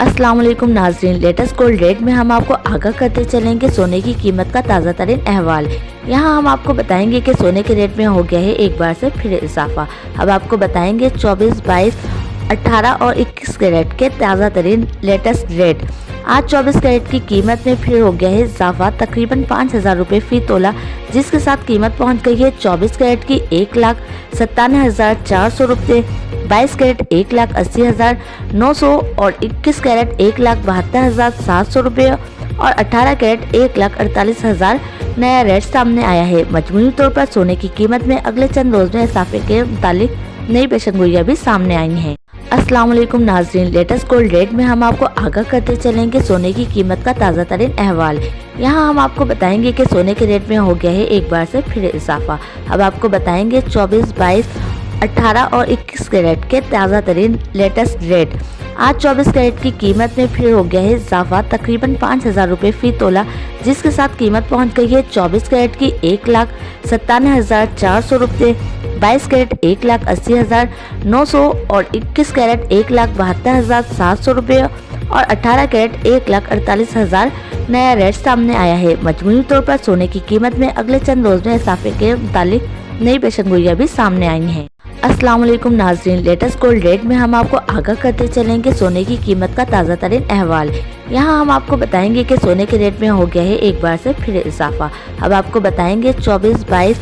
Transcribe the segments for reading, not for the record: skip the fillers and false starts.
अस्सलाम वालेकुम नाज़रीन, लेटेस्ट गोल्ड रेट में हम आपको आगाह करते चलेंगे सोने की कीमत का ताज़ा तरीन अहवाल। यहाँ हम आपको बताएंगे कि सोने के रेट में हो गया है एक बार से फिर इजाफा। अब आपको बताएंगे 24, 22, 18 और 21 कैरेट के ताज़ा तरीन लेटेस्ट रेट। आज 24 कैरेट की कीमत में फिर हो गया है इजाफा तकरीबन 5,000 रुपये फी तोला, जिसके साथ कीमत पहुँच गई है 24 कैरेट की 1,97,400 रुपये, 22 कैरेट 1,80,900 और 21 कैरेट 1,72,700 रुपये और 18 कैरेट 1,48,000 नया रेट सामने आया है। मजमूई तौर पर सोने की कीमत में अगले चंद रोज में इजाफे के मुतालिक नई पेशनगोइयां भी सामने आई हैं। अस्सलाम वालेकुम नाज़रीन, लेटेस्ट गोल्ड रेट में हम आपको आगाह करते चलेंगे सोने की कीमत का ताज़ा तरीन अहवाल। यहाँ हम आपको बताएंगे कि सोने के रेट में हो गया है एक बार से फिर इजाफा। अब आपको बताएंगे 24, 22, 18 और 21 कैरेट के ताज़ा तरीन लेटेस्ट रेट। आज 24 कैरेट की कीमत में फिर हो गया है इजाफा तकरीबन 5,000 रुपये फी तोला, जिसके साथ कीमत पहुंच गई है 24 कैरेट की 1,97,400 रुपये, 22 कैरेट 1,80,900 और 21 कैरेट 1,72,700 रुपये और 18 कैरेट 1,48,000 नया रेट सामने आया है। मजमूई तौर पर सोने की कीमत में अगले चंद रोज में इजाफे के मुतालिक नई पेशनगोइयां भी सामने आई हैं। अस्सलाम वालेकुम नाज़रीन, लेटेस्ट गोल्ड रेट में हम आपको आगाह करते चलेंगे सोने की कीमत का ताज़ा तरीन अहवाल। यहाँ हम आपको बताएंगे कि सोने के रेट में हो गया है एक बार से फिर इजाफा। अब आपको बताएंगे 24, 22,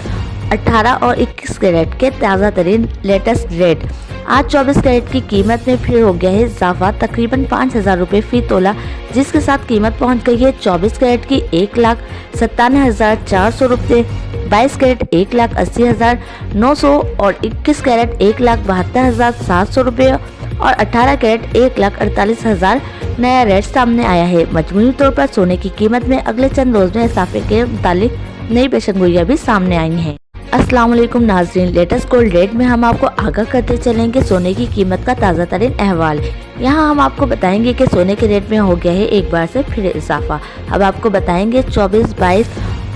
18 और 21 कैरेट के ताज़ा तरीन लेटेस्ट रेट। आज 24 कैरेट की कीमत में फिर हो गया है इजाफा तकरीबन 5,000 रुपये फी तोला, जिसके साथ कीमत पहुंच गई है 24 कैरेट की 1,97,400 रुपये, 22 कैरेट 1,80,900 और 21 कैरेट 1,72,700 रुपये और 18 कैरेट 1,48,000 नया रेट सामने आया है। मजमूई तौर पर सोने की कीमत में अगले चंद रोज में इजाफे के मुतालिक नई पेशनगोइयां भी सामने आई हैं। अस्सलाम वालेकुम नाज़रीन, लेटेस्ट गोल्ड रेट में हम आपको आगाह करते चलेंगे सोने की कीमत का ताज़ा तरीन अहवाल। यहाँ हम आपको बताएंगे कि सोने के रेट में हो गया है एक बार से फिर इजाफा। अब आपको बताएंगे 24, 22,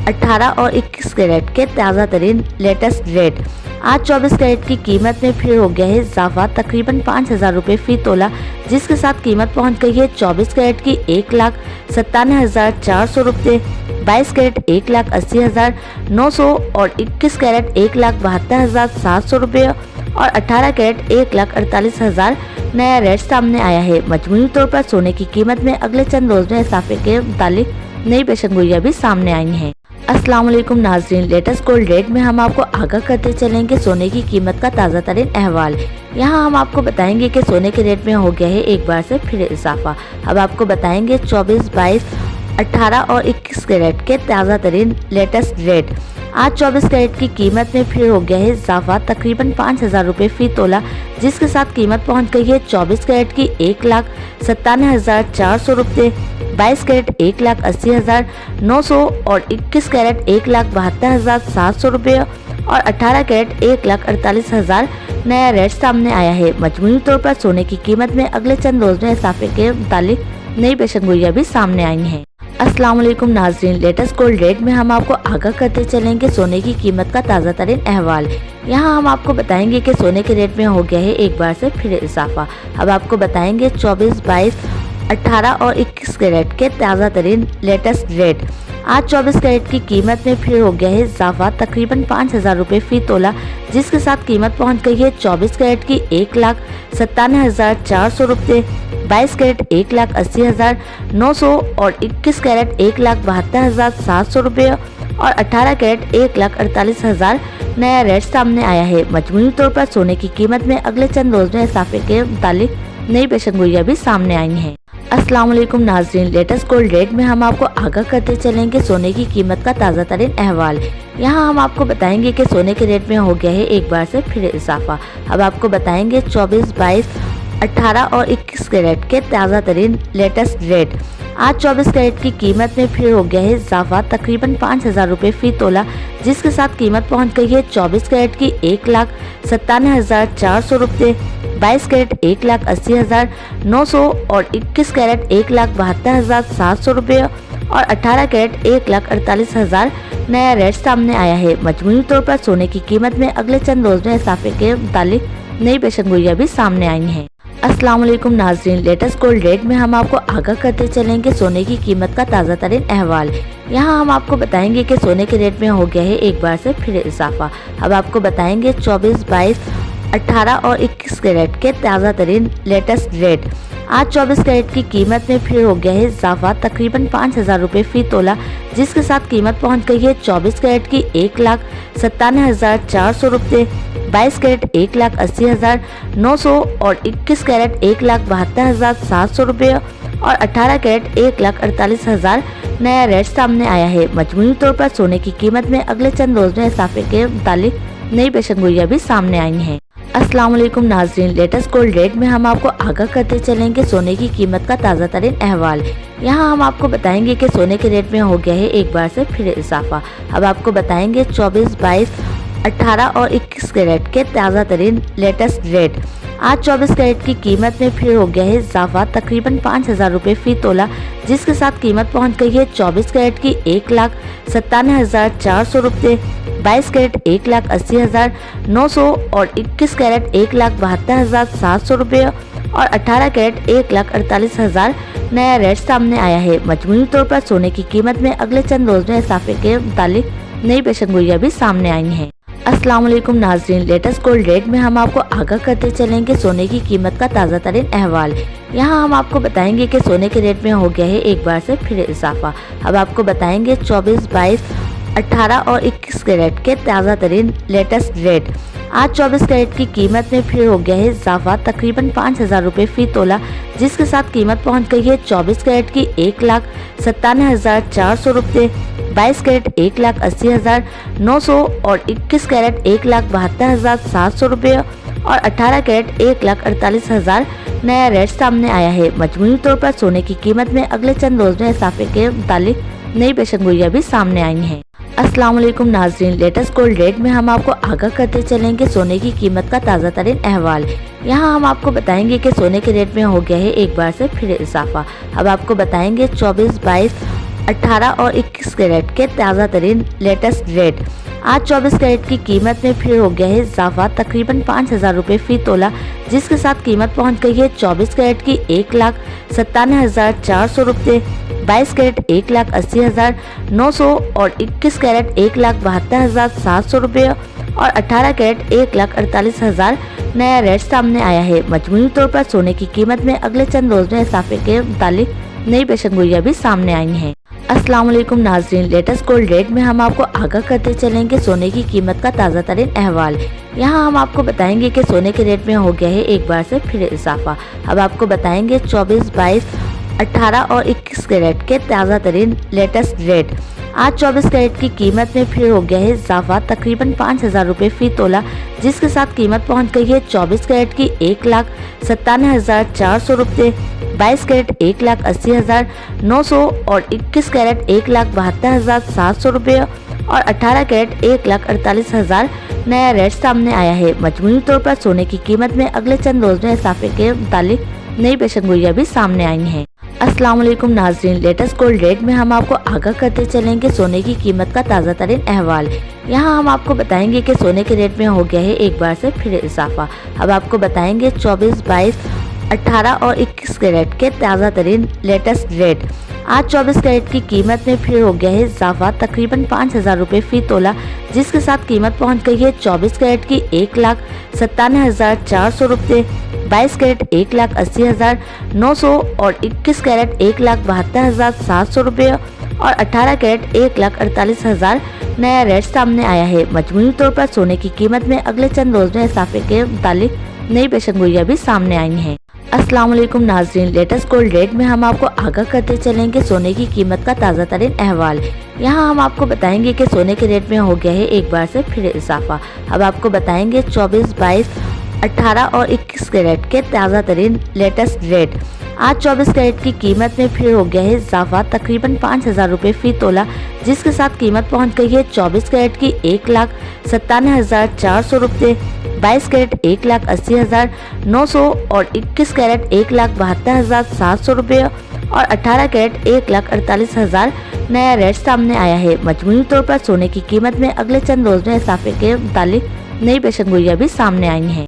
18 और 21 कैरेट के ताज़ा तरीन लेटेस्ट रेट। आज 24 कैरेट की कीमत में फिर हो गया है इजाफा तकरीबन 5,000 रुपये फी तोला, जिसके साथ कीमत पहुंच गई है 24 कैरेट की 1,97,400 रुपये, 22 कैरेट 1,80,900 और 21 कैरेट 1,72,700 रुपये और 18 कैरेट 1,48,000 नया रेट सामने आया है। मजमूई तौर पर सोने की कीमत में अगले चंद रोज में इजाफे के मुतालिक नई पेशनगोइयां भी सामने आई हैं। अस्सलाम वालेकुम नाज़रीन, लेटेस्ट गोल्ड रेट में हम आपको आगाह करते चलेंगे सोने की कीमत का ताज़ा तरीन अहवाल। यहाँ हम आपको बताएंगे कि सोने के रेट में हो गया है एक बार से फिर इजाफा। अब आपको बताएंगे 24, 22, 18 और 21 कैरेट के ताज़ा तरीन लेटेस्ट रेट। आज 24 कैरेट की कीमत में फिर हो गया है इजाफा तकरीबन 5,000 रुपये फी तोला, जिसके साथ कीमत पहुंच गई है 24 कैरेट की 1,97,400 रुपये, 22 कैरेट 1,80,900 और 21 कैरेट 1,72,700 रुपये और 18 कैरेट 1,48,000 नया रेट सामने आया है। मजमूई तौर पर सोने की कीमत में अगले चंद रोज में इजाफे के मुतालिक नई पेशनगोइयां भी सामने आई हैं। अस्सलाम वालेकुम नाज़रीन, लेटेस्ट गोल्ड रेट में हम आपको आगाह करते चलेंगे सोने की कीमत का ताज़ा तरीन अहवाल। यहाँ हम आपको बताएंगे कि सोने के रेट में हो गया है एक बार से फिर इजाफा। अब आपको बताएंगे 24, 22, 18 और 21 कैरेट के ताज़ा तरीन लेटेस्ट रेट। आज 24 कैरेट की कीमत में फिर हो गया है इजाफा तकरीबन 5,000 रुपये फी तोला, जिसके साथ कीमत पहुंच गई है 24 कैरेट की 1,97,400 रुपये, 22 कैरेट 1,80,900 और 21 कैरेट 1,72,700 रुपये और 18 कैरेट 1,48,000 नया रेट सामने आया है। मजमूई तौर पर सोने की कीमत में अगले चंद रोज में इजाफे के मुतालिक नई पेशनगोइयां भी सामने आई हैं। अस्सलाम वालेकुम नाज़रीन, लेटेस्ट गोल्ड रेट में हम आपको आगाह करते चलेंगे सोने की कीमत का ताज़ा तरीन अहवाल। यहाँ हम आपको बताएंगे कि सोने के रेट में हो गया है एक बार से फिर इजाफा। अब आपको बताएंगे 24, 22, 18 और 21 कैरेट के ताज़ा तरीन लेटेस्ट रेट। आज 24 कैरेट की कीमत में फिर हो गया है इजाफा तकरीबन 5,000 रुपये फी तोला, जिसके साथ कीमत पहुंच गई है 24 कैरेट की 1,97,400 रुपये, 22 कैरेट 1,80,900 और 21 कैरेट 1,72,700 रुपये और 18 कैरेट 1,48,000 नया रेट सामने आया है। मजमूई तौर पर सोने की कीमत में अगले चंद रोज में इजाफे के मुतालिक नई पेशनगोइयां भी सामने आई हैं। अस्सलाम वालेकुम नाज़रीन, लेटेस्ट गोल्ड रेट में हम आपको आगाह करते चलेंगे सोने की कीमत का ताज़ा तरीन अहवाल। यहाँ हम आपको बताएंगे कि सोने के रेट में हो गया है एक बार से फिर इजाफा। अब आपको बताएंगे 24, 22, 18 और 21 कैरेट के ताज़ा तरीन लेटेस्ट रेट। आज 24 कैरेट की कीमत में फिर हो गया है इजाफा तकरीबन 5000 रुपये फी तोला, जिसके साथ कीमत पहुँच गई है 24 कैरेट की 1,97,400 रुपये, 22 कैरेट 1,80,900 और 21 कैरेट 1,72,700 रुपये और 18 कैरेट 1,48,000 नया रेट सामने आया है। मजमूई तौर पर सोने की कीमत में अगले चंद रोज में इजाफे के मुतालिक नई पेशनगोइयां भी सामने आई हैं। अस्सलाम वालेकुम नाज़रीन, लेटेस्ट गोल्ड रेट में हम आपको आगाह करते चलेंगे सोने की कीमत का ताज़ा तरीन अहवाल। यहाँ हम आपको बताएंगे कि सोने के रेट में हो गया है एक बार से फिर इजाफा। अब आपको बताएंगे 24, 22, 18 और 21 कैरेट के ताज़ा तरीन लेटेस्ट रेट। आज 24 कैरेट की कीमत में फिर हो गया है इजाफा तकरीबन 5000 रुपये फी तोला, जिसके साथ कीमत पहुंच गई है 24 कैरेट की 1,97,400 रुपये, 22 कैरेट 1,80,900 और 21 कैरेट 1,72,700 रुपये और 18 कैरेट 1,48,000 नया रेट सामने आया है। मजमूई तौर पर सोने की कीमत में अगले चंद रोज में इजाफे के मुतालिक नई पेशनगोइयां भी सामने आई हैं। अस्सलाम वालेकुम नाज़रीन, लेटेस्ट गोल्ड रेट में हम आपको आगाह करते चलेंगे सोने की कीमत का ताज़ा तरीन अहवाल। यहाँ हम आपको बताएंगे कि सोने के रेट में हो गया है एक बार से फिर इजाफा। अब आपको बताएंगे 24, 22, 18 और 21 कैरेट के ताज़ा तरीन लेटेस्ट रेट। आज 24 कैरेट की कीमत में फिर हो गया है इजाफा तकरीबन 5000 रुपये फी तोला, जिसके साथ कीमत पहुंच गई है 24 कैरेट की 1,97,400 रुपये, 22 कैरेट 1,80,900 और 21 कैरेट 1,72,700 रुपये और 18 कैरेट 1,48,000 नया रेट सामने आया है। मजमूई तौर पर सोने की कीमत में अगले चंद रोज में इजाफे के मुतालिक नई पेशनगोइयां भी सामने आई हैं। अस्सलाम वालेकुम नाज़रीन, लेटेस्ट गोल्ड रेट में हम आपको आगाह करते चलेंगे सोने की कीमत का ताज़ा तरीन अहवाल। यहाँ हम आपको बताएंगे कि सोने के रेट में हो गया है एक बार से फिर इजाफा। अब आपको बताएंगे 24, 22, 18 और 21 कैरेट के ताज़ा तरीन लेटेस्ट रेट। आज 24 कैरेट की कीमत में फिर हो गया है इजाफा तकरीबन 5000 रुपये फी तोला, जिसके साथ कीमत पहुंच गई है 24 कैरेट की 1,97,400 रुपये, 22 कैरेट 1,80,900 और 21 कैरेट 1,72,700 रुपये और 18 कैरेट 1,48,000 नया रेट सामने आया है। मजमूई तौर पर सोने की कीमत में अगले चंद रोज में इजाफे के मुतालिक नई पेशनगोइयां भी सामने आई हैं। अस्सलाम वालेकुम नाज़रीन, लेटेस्ट गोल्ड रेट में हम आपको आगाह करते चलेंगे सोने की कीमत का ताज़ा तरीन अहवाल। यहाँ हम आपको बताएंगे कि सोने के रेट में हो गया है एक बार से फिर इजाफा। अब आपको बताएंगे 24, 22, 18 और 21 कैरेट के ताज़ा तरीन लेटेस्ट रेट। आज 24 कैरेट की कीमत में फिर हो गया है इजाफा तकरीबन 5000 रुपये फी तोला, जिसके साथ कीमत पहुंच गई है 24 कैरेट की 1,97,400 रुपये, 22 कैरेट 1,80,900 और 21 कैरेट 1,72,700 रुपये और 18 कैरेट 1,48,000 नया रेट सामने आया है। मजमूई तौर पर सोने की कीमत में अगले चंद रोज में इजाफे के मुतालिक नई पेशनगोइयां भी सामने आई हैं। अस्सलाम वालेकुम नाज़रीन, लेटेस्ट गोल्ड रेट में हम आपको आगाह करते चलेंगे सोने की कीमत का ताज़ा तरीन अहवाल। यहाँ हम आपको बताएंगे कि सोने के रेट में हो गया है एक बार से फिर इजाफा। अब आपको बताएंगे 24, 22, 18 और 21 कैरेट के ताज़ा तरीन लेटेस्ट रेट। आज 24 कैरेट की कीमत में फिर हो गया है इजाफा तकरीबन 5000 रुपये फी तोला, जिसके साथ कीमत पहुंच गई है 24 कैरेट की 1,97,400 रुपये, 22 कैरेट 1,80,900 और 21 कैरेट 1,72,700 रुपये और 18 कैरेट 1,48,000 नया रेट सामने आया है। मजमूई तौर पर सोने की कीमत में अगले चंद रोज में इजाफे के मुतालिक नई पेशनगोइयां भी सामने आई हैं। अस्सलाम वालेकुम नाज़रीन, लेटेस्ट गोल्ड रेट में हम आपको आगाह करते चलेंगे सोने की कीमत का ताज़ा तरीन अहवाल। यहाँ हम आपको बताएंगे कि सोने के रेट में हो गया है एक बार से फिर इजाफा। अब आपको बताएंगे 24, 22, 18 और 21 कैरेट के ताज़ा तरीन लेटेस्ट रेट। आज 24 कैरेट की कीमत में फिर हो गया है इजाफा तकरीबन 5000 रुपये फी तोला, जिसके साथ कीमत पहुंच गई है 24 कैरेट की 1,97,400 रुपये, 22 कैरेट 1,80,900 और 21 कैरेट 1,72,700 रुपये और 18 कैरेट 1,48,000 नया रेट सामने आया है। मजमूई तौर पर सोने की कीमत में अगले चंद रोज में इजाफे के मुतालिक नई पेशनगोइयां भी सामने आई हैं।